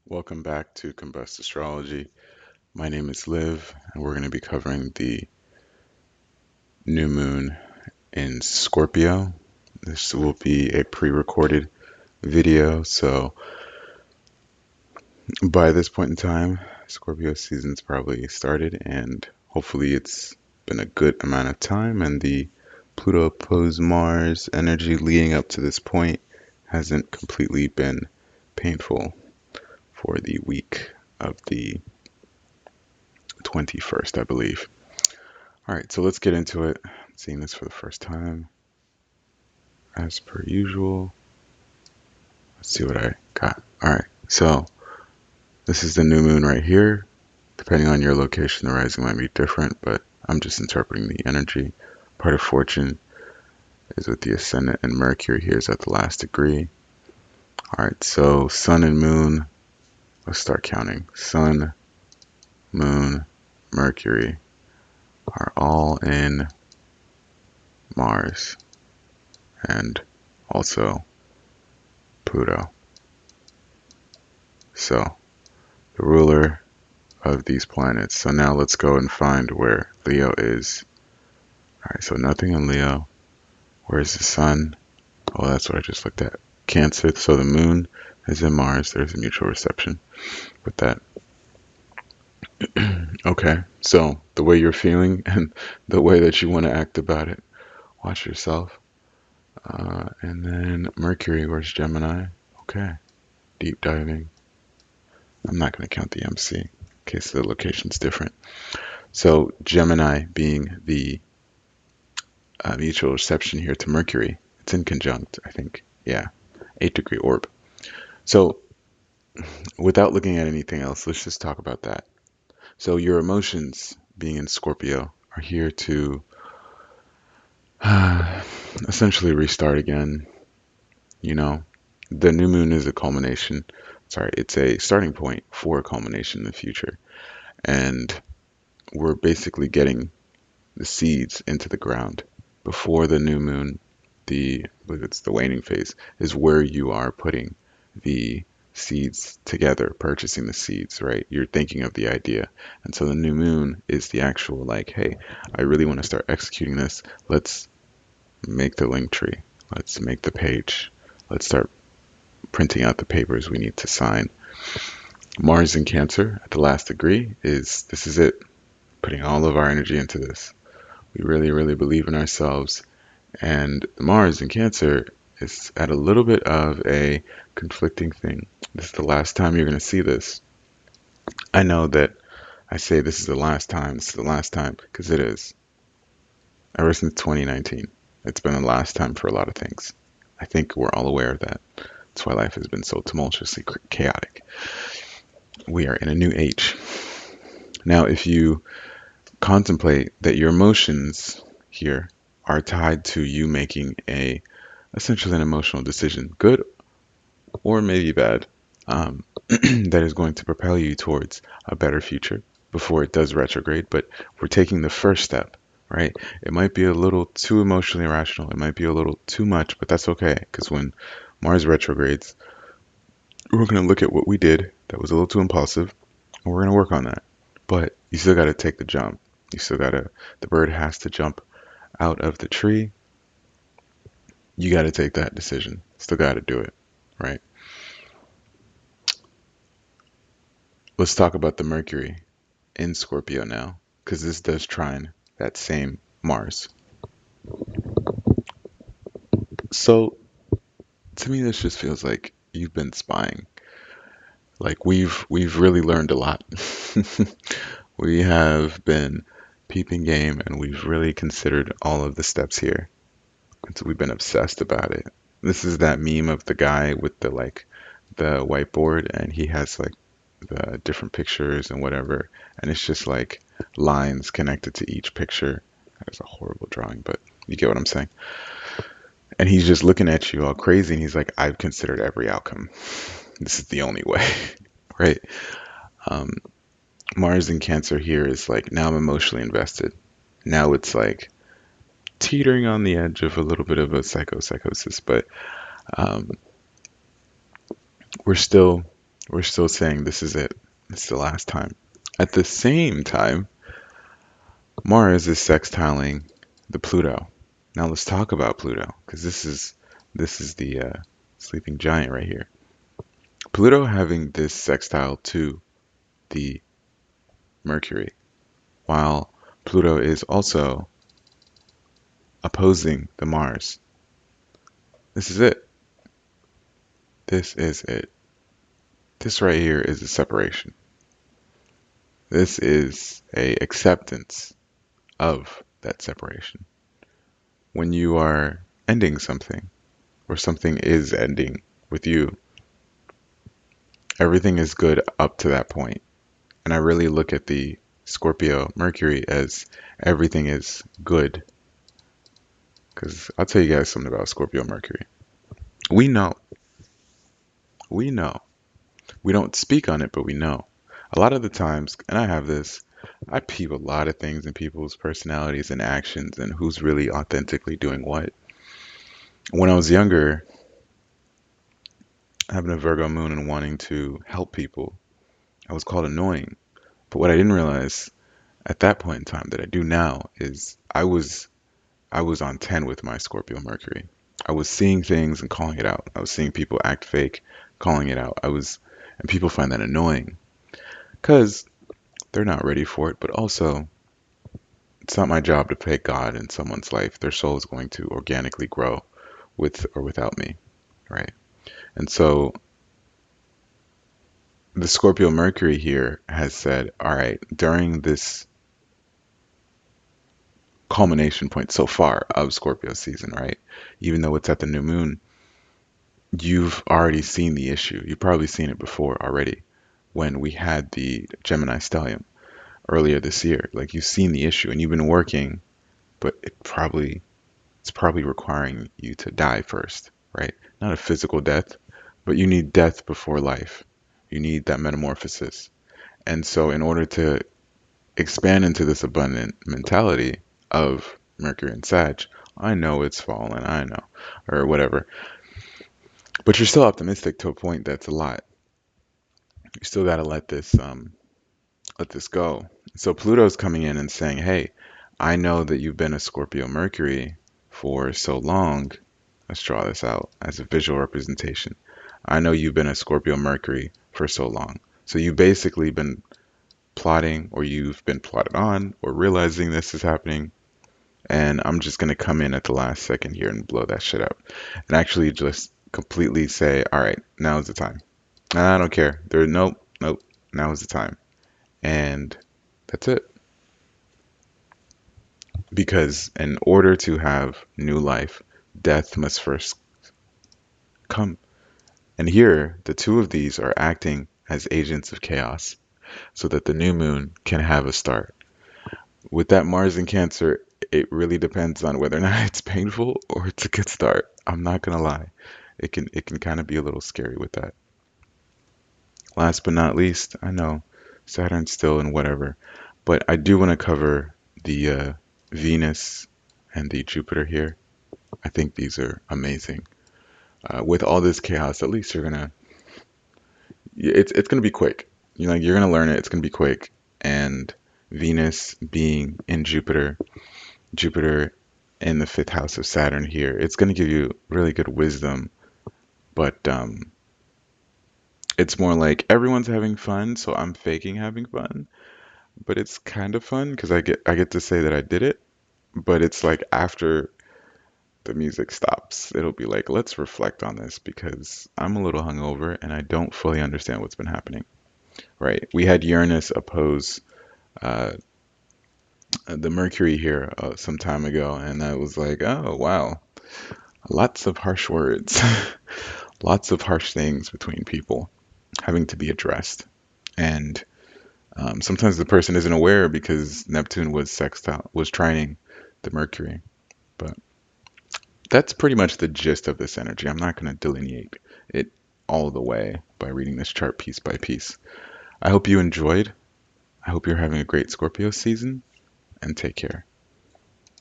Welcome back to Combust Astrology. My name is Liv, and we're going to be covering the new moon in Scorpio. This will be a pre recorded video, so by this point in time, Scorpio season's probably started, and hopefully it's been a good amount of time, and the Pluto opposed Mars energy leading up to this point hasn't completely been painful for the week of the 21st, I believe. All right, so let's get into it. Seeing this for the first time, as per usual. Let's see what I got. All right, so this is the new moon right here. Depending on your location, the rising might be different, but I'm just interpreting the energy. Part of fortune is with the ascendant, and Mercury here is at the last degree. All right, so sun and moon. Let's start counting. Sun, moon, Mercury are all in Mars and also Pluto. So the ruler of these planets. So now let's go and find where Leo is. All right, so nothing in Leo. Where's the sun? Oh, that's what I just looked at. Cancer. So the moon is in Mars. There's a mutual reception with that. Okay, so the way you're feeling and the way that you want to act about it, watch yourself. And then Mercury, where's Gemini? Okay, deep diving. I'm not going to count the MC in case the location's different. So Gemini being the mutual reception here to Mercury. It's in conjunct, I think. Yeah, 8-degree orb. So without looking at anything else, let's just talk about that. So your emotions being in Scorpio are here to essentially restart again. You know, the new moon is a culmination. Sorry, it's a starting point for a culmination in the future. And we're basically getting the seeds into the ground before the new moon. I believe it's the waning phase, is where you are putting the seeds together, purchasing the seeds, right? You're thinking of the idea. And so the new moon is the actual, like, hey, I really want to start executing this. Let's make the link tree. Let's make the page. Let's start printing out the papers we need to sign. Mars in Cancer at the last degree this is it. Putting all of our energy into this. We really, really believe in ourselves. And Mars in Cancer is at a little bit of a conflicting thing. This is the last time you're going to see this. I know that I say this is the last time, this is the last time, because it is. Ever since 2019, it's been the last time for a lot of things. I think we're all aware of that. That's why life has been so tumultuously chaotic. We are in a new age. Now, if you contemplate that your emotions here are tied to you making essentially an emotional decision, good or maybe bad, that is going to propel you towards a better future before it does retrograde. But we're taking the first step, right? It might be a little too emotionally irrational. It might be a little too much, but that's okay because when Mars retrogrades, we're going to look at what we did that was a little too impulsive and we're going to work on that. But you still got to take the jump. The bird has to jump out of the tree. You got to take that decision. Still got to do it, right? Let's talk about the Mercury in Scorpio now, because this does trine that same Mars. So to me, this just feels like you've been spying. Like we've really learned a lot. We have been peeping game, and we've really considered all of the steps here. And so we've been obsessed about it. This is that meme of the guy with the whiteboard, and he has like the different pictures and whatever, and it's just like lines connected to each picture. That is a horrible drawing, but you get what I'm saying. And he's just looking at you all crazy, and he's like, I've considered every outcome. This is the only way, right? Um, Mars in Cancer here is like, now I'm emotionally invested. Now it's like teetering on the edge of a little bit of a psychosis, but um, we're still We're still saying this is it. It's the last time. At the same time, Mars is sextiling the Pluto. Now let's talk about Pluto, because this is the sleeping giant right here. Pluto having this sextile to the Mercury, while Pluto is also opposing the Mars. This is it. This is it. This right here is a separation. This is a acceptance of that separation. When you are ending something, or something is ending with you, everything is good up to that point. And I really look at the Scorpio Mercury as everything is good. Because I'll tell you guys something about Scorpio Mercury. We know, we know. We don't speak on it, but we know. A lot of the times, and I have this, I peep a lot of things in people's personalities and actions and who's really authentically doing what. When I was younger, having a Virgo moon and wanting to help people, I was called annoying. But what I didn't realize at that point in time that I do now is I was on 10 with my Scorpio Mercury. I was seeing things and calling it out. I was seeing people act fake, calling it out. And people find that annoying because they're not ready for it. But also, it's not my job to pay God in someone's life. Their soul is going to organically grow with or without me, right? And so the Scorpio Mercury here has said, all right, during this culmination point so far of Scorpio season, right? Even though it's at the new moon, you've already seen the issue. You've probably seen it before already when we had the Gemini stellium earlier this year. Like you've seen the issue and you've been working, but it's probably requiring you to die first, right? Not a physical death, but you need death before life. You need that metamorphosis. And so in order to expand into this abundant mentality of Mercury and Sag, I know it's fallen, I know, or whatever. But you're still optimistic to a point that's a lot. You still got to let this go. So Pluto's coming in and saying, "Hey, I know that you've been a Scorpio Mercury for so long. Let's draw this out as a visual representation. I know you've been a Scorpio Mercury for so long. So you've basically been plotting, or you've been plotted on, or realizing this is happening. And I'm just going to come in at the last second here and blow that shit up. And actually just completely say, all right, now is the time. I don't care. Nope, nope, now is the time. And that's it. Because in order to have new life, death must first come. And here, the two of these are acting as agents of chaos so that the new moon can have a start. With that Mars in Cancer, it really depends on whether or not it's painful or it's a good start. I'm not gonna lie. It can kind of be a little scary with that. Last but not least, I know Saturn's still in whatever, but I do want to cover the Venus and the Jupiter here. I think these are amazing. With all this chaos, at least it's gonna be quick. You're gonna learn it. It's gonna be quick. And Venus being in Jupiter, Jupiter in the fifth house of Saturn here, it's gonna give you really good wisdom. But it's more like everyone's having fun, so I'm faking having fun. But it's kind of fun because I get to say that I did it. But it's like after the music stops, it'll be like, let's reflect on this because I'm a little hungover and I don't fully understand what's been happening. Right? We had Uranus oppose uh, the Mercury here some time ago, and I was like, oh wow, lots of harsh words, lots of harsh things between people having to be addressed, and sometimes the person isn't aware because Neptune was sextile, was trining the Mercury. But that's pretty much the gist of this energy. I'm not going to delineate it all the way by reading this chart piece by piece. I hope you enjoyed. I hope you're having a great Scorpio season, and take care.